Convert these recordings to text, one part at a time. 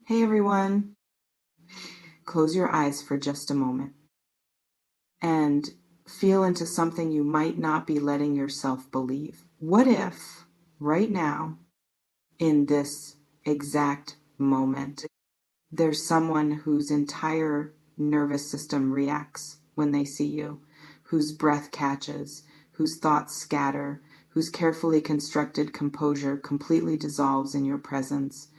Hey everyone, close your eyes for just a moment and feel into something you might not be letting yourself believe. What if, right now, in this exact moment, there's someone whose entire nervous system reacts when they see you, whose breath catches, whose thoughts scatter, whose carefully constructed composure completely dissolves in your presence?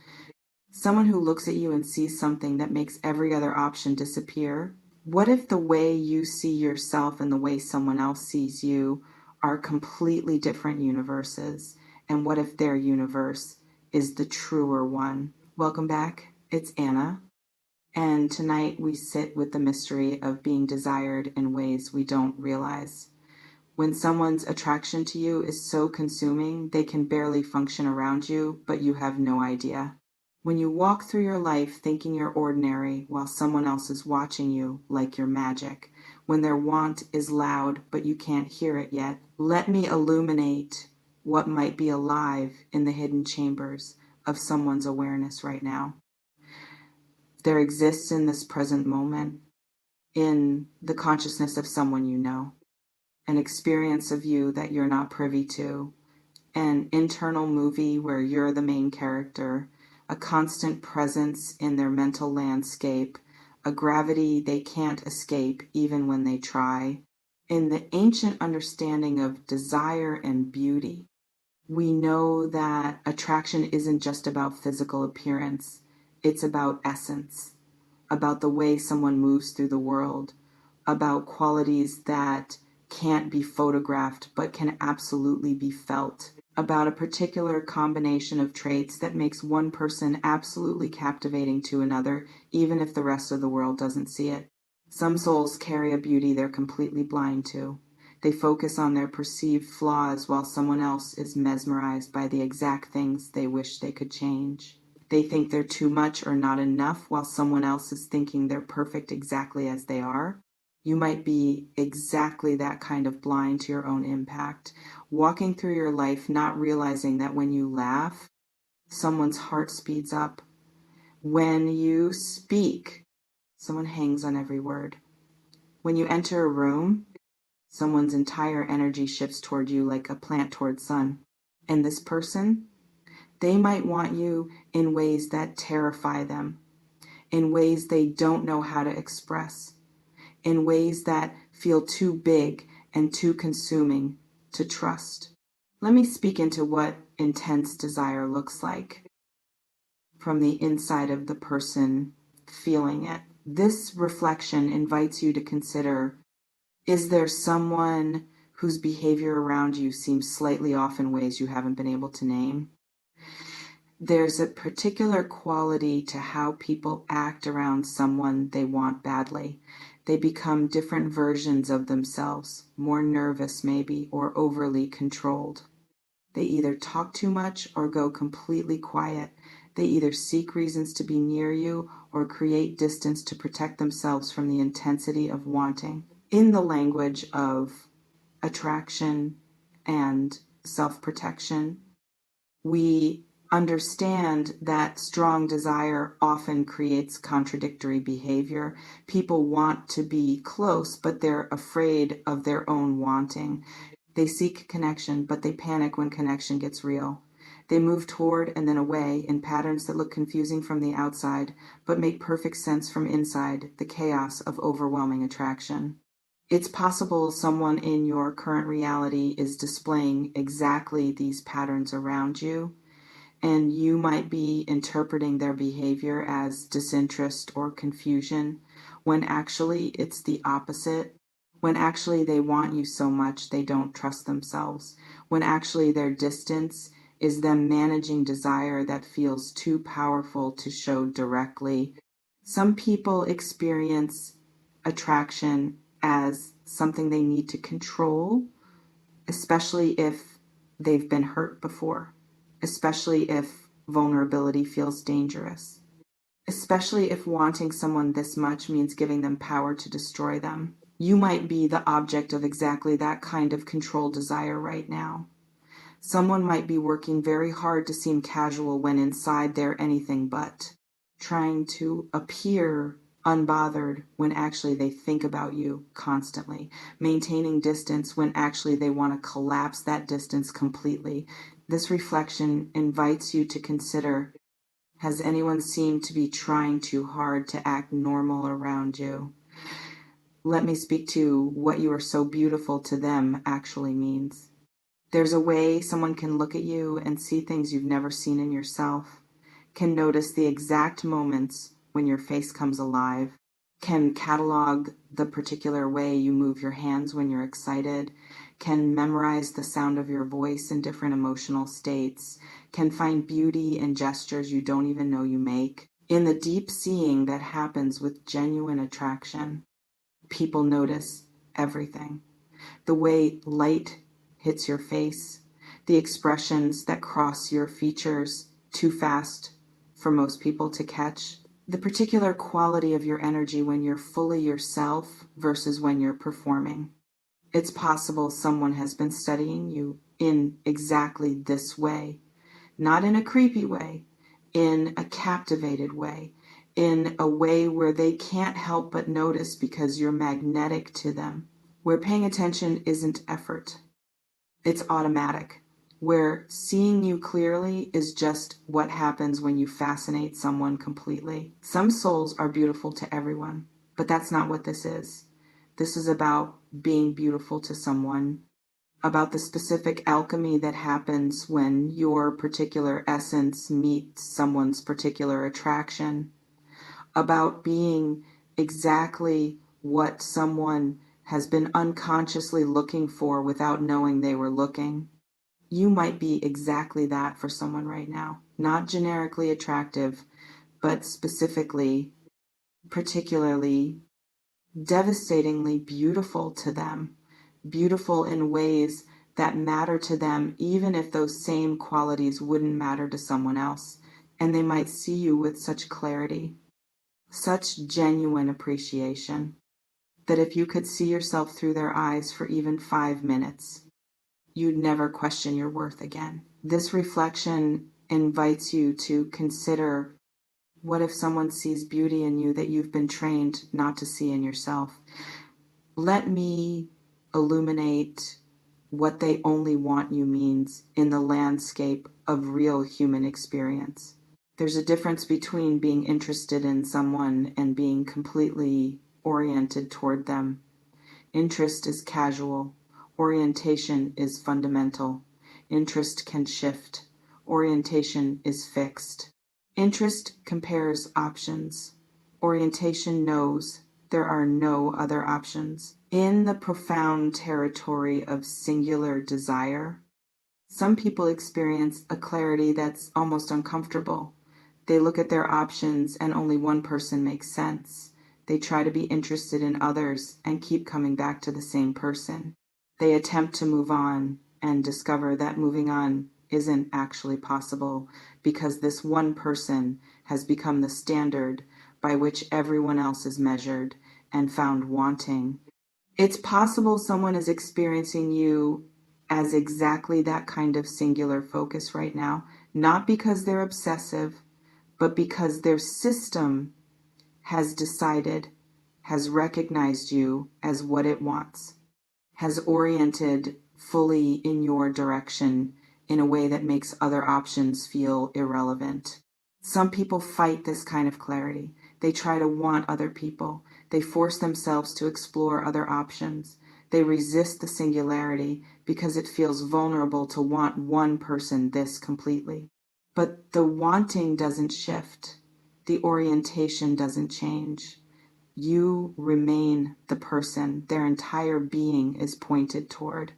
Someone who looks at you and sees something that makes every other option disappear. What if the way you see yourself and the way someone else sees you are completely different universes? And what if their universe is the truer one? Welcome back. It's Anna. And tonight we sit with the mystery of being desired in ways we don't realize. When someone's attraction to you is so consuming, they can barely function around you, but you have no idea. When you walk through your life thinking you're ordinary while someone else is watching you like you're magic, when their want is loud but you can't hear it yet, let me illuminate what might be alive in the hidden chambers of someone's awareness right now. There exists in this present moment, in the consciousness of someone you know, an experience of you that you're not privy to, an internal movie where you're the main character, a constant presence in their mental landscape, a gravity they can't escape even when they try. In the ancient understanding of desire and beauty, we know that attraction isn't just about physical appearance, it's about essence, about the way someone moves through the world, about qualities that can't be photographed but can absolutely be felt, about a particular combination of traits that makes one person absolutely captivating to another, even if the rest of the world doesn't see it. Some souls carry a beauty they're completely blind to. They focus on their perceived flaws while someone else is mesmerized by the exact things they wish they could change. They think they're too much or not enough while someone else is thinking they're perfect exactly as they are. You might be exactly that kind of blind to your own impact, walking through your life not realizing that when you laugh, someone's heart speeds up. When you speak, someone hangs on every word. When you enter a room, someone's entire energy shifts toward you like a plant toward sun. And this person, they might want you in ways that terrify them, in ways they don't know how to express, in ways that feel too big and too consuming to trust. Let me speak into what intense desire looks like from the inside of the person feeling it. This reflection invites you to consider, is there someone whose behavior around you seems slightly off in ways you haven't been able to name? There's a particular quality to how people act around someone they want badly. They become different versions of themselves, more nervous maybe, or overly controlled. They either talk too much or go completely quiet. They either seek reasons to be near you or create distance to protect themselves from the intensity of wanting. In the language of attraction and self-protection, we understand that strong desire often creates contradictory behavior. People want to be close, but they're afraid of their own wanting. They seek connection, but they panic when connection gets real. They move toward and then away in patterns that look confusing from the outside, but make perfect sense from inside the chaos of overwhelming attraction. It's possible someone in your current reality is displaying exactly these patterns around you, and you might be interpreting their behavior as disinterest or confusion, when actually it's the opposite. When actually they want you so much they don't trust themselves. When actually their distance is them managing desire that feels too powerful to show directly. Some people experience attraction as something they need to control, especially if they've been hurt before, especially if vulnerability feels dangerous, especially if wanting someone this much means giving them power to destroy them. You might be the object of exactly that kind of control desire right now. Someone might be working very hard to seem casual when inside they're anything but. trying to appear unbothered when actually they think about you constantly, maintaining distance when actually they want to collapse that distance completely. This reflection invites you to consider, has anyone seemed to be trying too hard to act normal around you? Let me speak to what you are so beautiful to them actually means. There's a way someone can look at you and see things you've never seen in yourself, can notice the exact moments when your face comes alive, can catalog the particular way you move your hands when you're excited, can memorize the sound of your voice in different emotional states, can find beauty in gestures you don't even know you make. In the deep seeing that happens with genuine attraction, people notice everything. The way light hits your face, the expressions that cross your features too fast for most people to catch, the particular quality of your energy when you're fully yourself versus when you're performing. It's possible someone has been studying you in exactly this way, not in a creepy way, in a captivated way, in a way where they can't help but notice because you're magnetic to them, where paying attention isn't effort, it's automatic, where seeing you clearly is just what happens when you fascinate someone completely. Some souls are beautiful to everyone, but that's not what this is. This is about being beautiful to someone, about the specific alchemy that happens when your particular essence meets someone's particular attraction, about being exactly what someone has been unconsciously looking for without knowing they were looking. You might be exactly that for someone right now. Not generically attractive, but specifically, particularly, devastatingly beautiful to them. Beautiful in ways that matter to them, even if those same qualities wouldn't matter to someone else. And they might see you with such clarity, such genuine appreciation, that if you could see yourself through their eyes for even 5 minutes, you'd never question your worth again. This reflection invites you to consider, what if someone sees beauty in you that you've been trained not to see in yourself? Let me illuminate what they only want you means in the landscape of real human experience. There's a difference between being interested in someone and being completely oriented toward them. Interest is casual. Orientation is fundamental. Interest can shift. Orientation is fixed. Interest compares options. Orientation knows there are no other options. In the profound territory of singular desire, some people experience a clarity that's almost uncomfortable. They look at their options and only one person makes sense. They try to be interested in others and keep coming back to the same person. They attempt to move on and discover that moving on isn't actually possible because this one person has become the standard by which everyone else is measured and found wanting. It's possible someone is experiencing you as exactly that kind of singular focus right now, not because they're obsessive, but because their system has decided, has recognized you as what it wants, has oriented fully in your direction in a way that makes other options feel irrelevant. Some people fight this kind of clarity. They try to want other people. They force themselves to explore other options. They resist the singularity because it feels vulnerable to want one person this completely. But the wanting doesn't shift. The orientation doesn't change. You remain the person their entire being is pointed toward.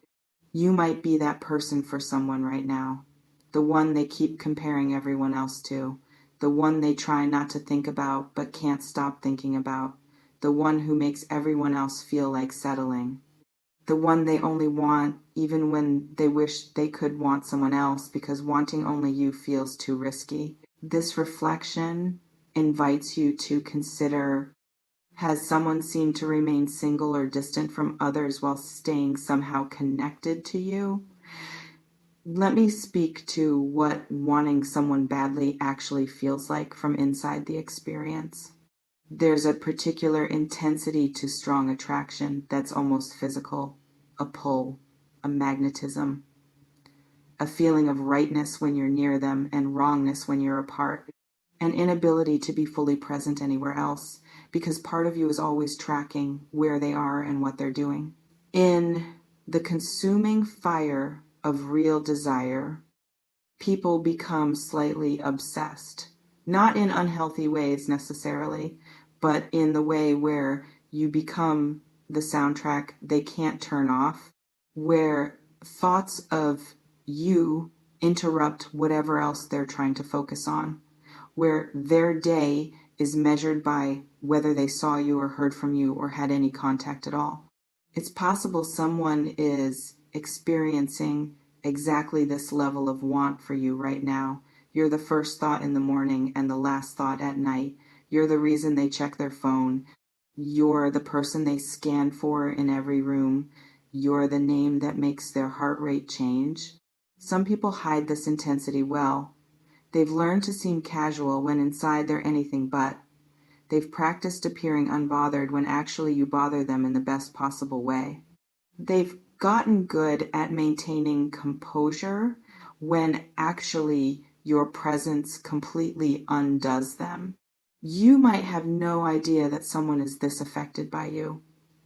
You might be that person for someone right now, the one they keep comparing everyone else to, the one they try not to think about but can't stop thinking about, the one who makes everyone else feel like settling, the one they only want even when they wish they could want someone else because wanting only you feels too risky. This reflection invites you to consider, has someone seemed to remain single or distant from others while staying somehow connected to you? Let me speak to what wanting someone badly actually feels like from inside the experience. There's a particular intensity to strong attraction that's almost physical, a pull, a magnetism, a feeling of rightness when you're near them and wrongness when you're apart, an inability to be fully present anywhere else because part of you is always tracking where they are and what they're doing. In the consuming fire of real desire, people become slightly obsessed, not in unhealthy ways necessarily, but in the way where you become the soundtrack they can't turn off, where thoughts of you interrupt whatever else they're trying to focus on, where their day is measured by whether they saw you or heard from you or had any contact at all. It's possible someone is experiencing exactly this level of want for you right now. You're the first thought in the morning and the last thought at night. You're the reason they check their phone. You're the person they scan for in every room. You're the name that makes their heart rate change. Some people hide this intensity well. They've learned to seem casual when inside they're anything but. They've practiced appearing unbothered when actually you bother them in the best possible way. They've gotten good at maintaining composure when actually your presence completely undoes them. You might have no idea that someone is this affected by you.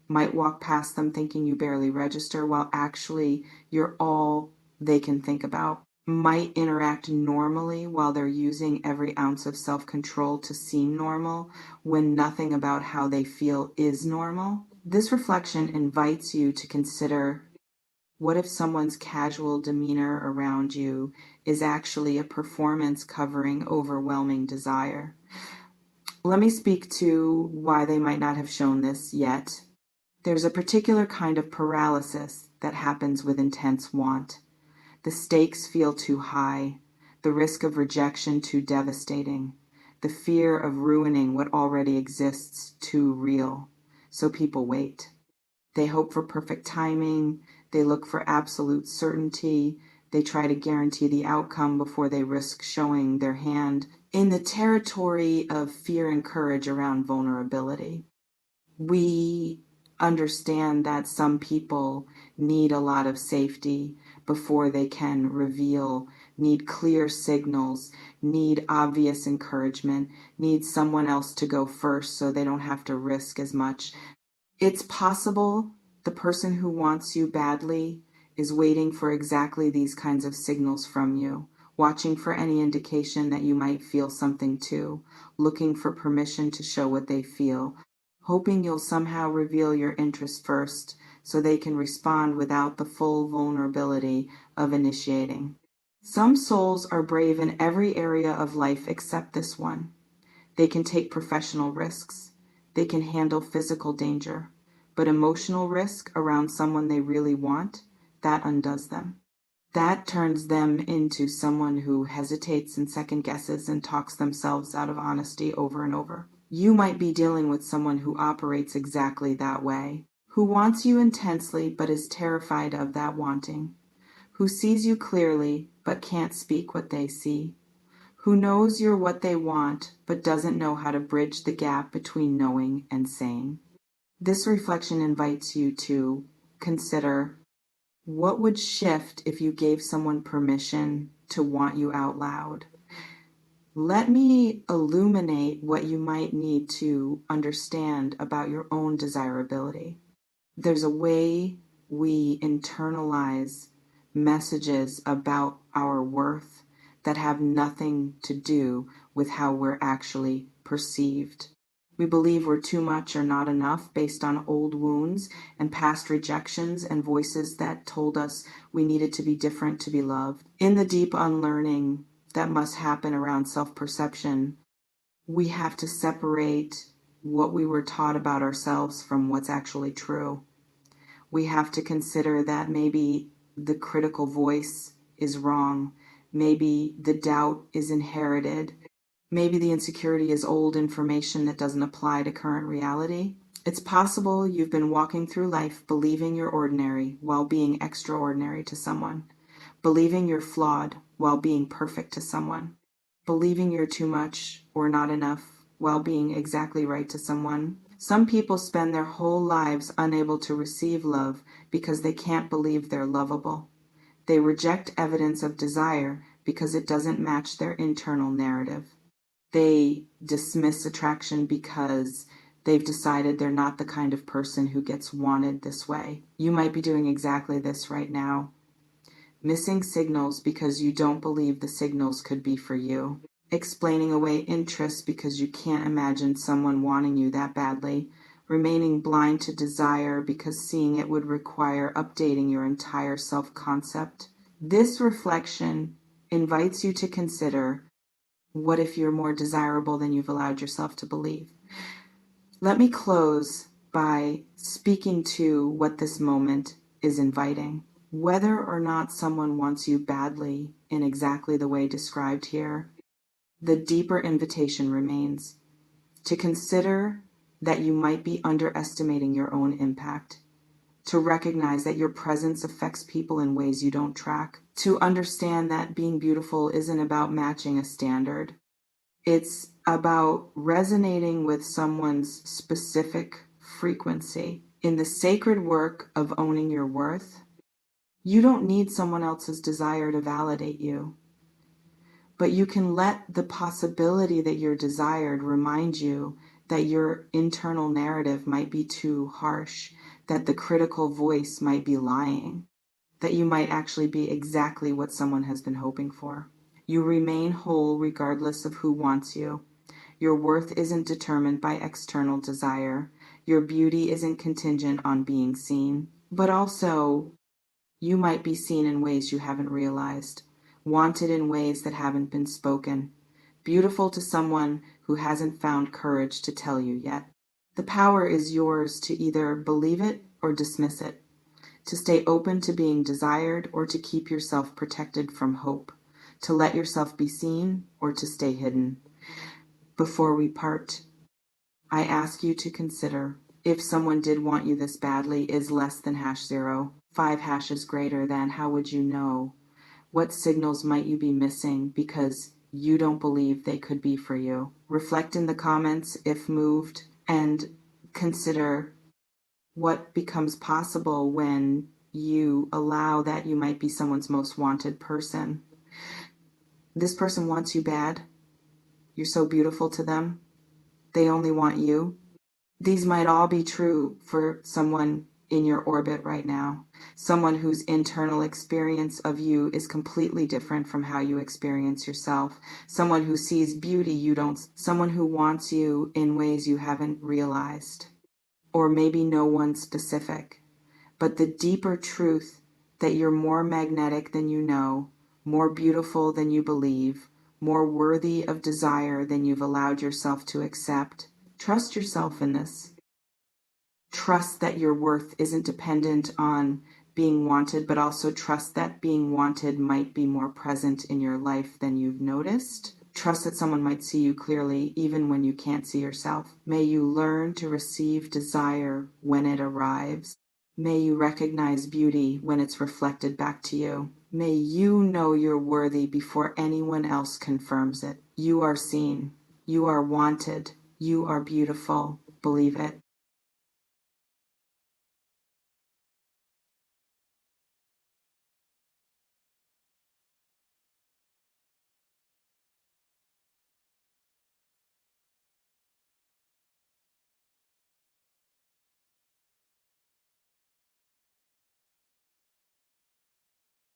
Might walk past them thinking you barely register while actually you're all they can think about. Might interact normally while they're using every ounce of self-control to seem normal when nothing about how they feel is normal. This reflection invites you to consider, what if someone's casual demeanor around you is actually a performance covering overwhelming desire? Let me speak to why they might not have shown this yet. There's a particular kind of paralysis that happens with intense want. The stakes feel too high, the risk of rejection too devastating, the fear of ruining what already exists too real. So people wait. They hope for perfect timing, they look for absolute certainty, they try to guarantee the outcome before they risk showing their hand in the territory of fear and courage around vulnerability. We understand that some people need a lot of safety before they can reveal, need clear signals, need obvious encouragement, need someone else to go first so they don't have to risk as much. It's possible the person who wants you badly is waiting for exactly these kinds of signals from you, watching for any indication that you might feel something too, looking for permission to show what they feel, hoping you'll somehow reveal your interest first so they can respond without the full vulnerability of initiating. Some souls are brave in every area of life except this one. They can take professional risks. They can handle physical danger. But emotional risk around someone they really want, that undoes them. That turns them into someone who hesitates and second guesses and talks themselves out of honesty over and over. You might be dealing with someone who operates exactly that way, who wants you intensely but is terrified of that wanting, who sees you clearly but can't speak what they see, who knows you're what they want but doesn't know how to bridge the gap between knowing and saying. This reflection invites you to consider, what would shift if you gave someone permission to want you out loud? Let me illuminate what you might need to understand about your own desirability. There's a way we internalize messages about our worth that have nothing to do with how we're actually perceived. We believe we're too much or not enough based on old wounds and past rejections and voices that told us we needed to be different to be loved. In the deep unlearning that must happen around self-perception, we have to separate what we were taught about ourselves from what's actually true. We have to consider that maybe the critical voice is wrong. Maybe the doubt is inherited. Maybe the insecurity is old information that doesn't apply to current reality. It's possible you've been walking through life believing you're ordinary while being extraordinary to someone. believing you're flawed while being perfect to someone, believing you're too much or not enough while being exactly right to someone. Some people spend their whole lives unable to receive love because they can't believe they're lovable. They reject evidence of desire because it doesn't match their internal narrative. They dismiss attraction because they've decided they're not the kind of person who gets wanted this way. You might be doing exactly this right now. Missing signals because you don't believe the signals could be for you. Explaining away interest because you can't imagine someone wanting you that badly. Remaining blind to desire because seeing it would require updating your entire self-concept. This reflection invites you to consider, what if you're more desirable than you've allowed yourself to believe? Let me close by speaking to what this moment is inviting. Whether or not someone wants you badly in exactly the way described here, the deeper invitation remains to consider that you might be underestimating your own impact, to recognize that your presence affects people in ways you don't track, to understand that being beautiful isn't about matching a standard. It's about resonating with someone's specific frequency. In the sacred work of owning your worth, you don't need someone else's desire to validate you, but you can let the possibility that you're desired remind you that your internal narrative might be too harsh, that the critical voice might be lying, that you might actually be exactly what someone has been hoping for. You remain whole regardless of who wants you. Your worth isn't determined by external desire. Your beauty isn't contingent on being seen. But also, you might be seen in ways you haven't realized, wanted in ways that haven't been spoken, beautiful to someone who hasn't found courage to tell you yet. The power is yours to either believe it or dismiss it, to stay open to being desired or to keep yourself protected from hope, to let yourself be seen or to stay hidden. Before we part, I ask you to consider, if someone did want you this badly, is less than #0 5 hashes greater than, how would you know? What signals might you be missing because you don't believe they could be for you? Reflect in the comments if moved, and consider what becomes possible when you allow that you might be someone's most wanted person. This person wants you bad. You're so beautiful to them. They only want you. These might all be true for someone in your orbit right now, someone whose internal experience of you is completely different from how you experience yourself, someone who sees beauty you don't, someone who wants you in ways you haven't realized, or maybe no one specific. But the deeper truth that you're more magnetic than you know, more beautiful than you believe, more worthy of desire than you've allowed yourself to accept. Trust yourself in this. Trust that your worth isn't dependent on being wanted, but also trust that being wanted might be more present in your life than you've noticed. Trust that someone might see you clearly even when you can't see yourself. May you learn to receive desire when it arrives. May you recognize beauty when it's reflected back to you. May you know you're worthy before anyone else confirms it. You are seen. You are wanted. You are beautiful. Believe it.